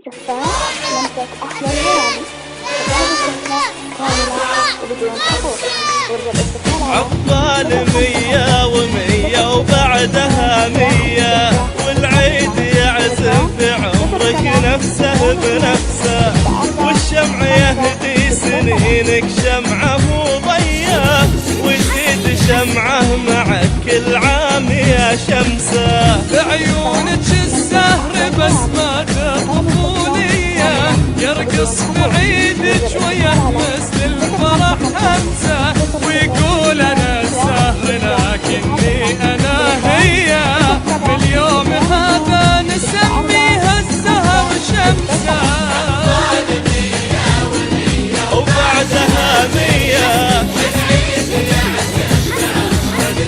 شفتها لمسة أحلى الليالي وجرب الشفاء كاملة وبدون حبوب ورجع الاستقلال عقبال 100 وبعدها 100 والعيد يعزم في عمرك نفسه بنفسه والشمع يهدي سنينك شمعه وضيه ويزيد شمعه معك كل عام يا شمسه بعيونك الزهر بسمات طفولية يرقص بعيدك ويا مثل الفرح همسة ويقول أنا الزهر لكني أنا هي باليوم هذا نسميها الزهر شمسة وبعدها 100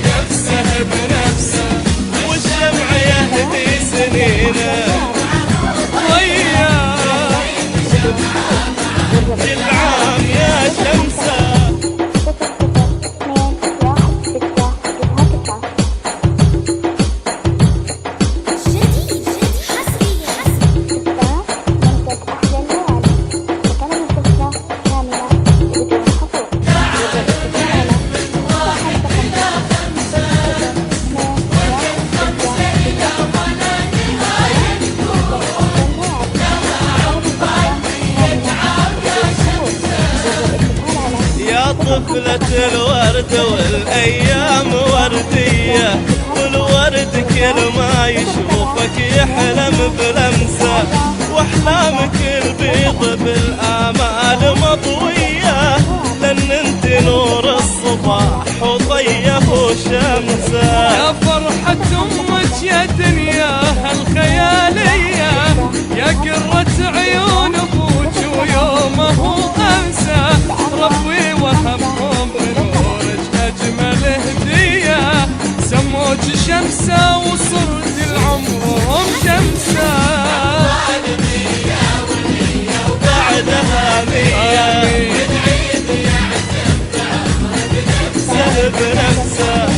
نفسه بنفسه والشمع يهدي سنينه كل عام يا شمسة. طفلة الورد والأيام وردية والورد كل ما يشوفك يحلم بلمسة وأحلامك البيض بالآمال مطوية لأن انت نور الصباح وضيه وشمسة يا فرحة أمك يا دنياها الخيالية يا قرة عيون أبوك ويومه أمسى ربي وهبهم بنورك أجمل هدية سموك شمسة وصرت العمرهم شمسة بعدها 100 بنفسه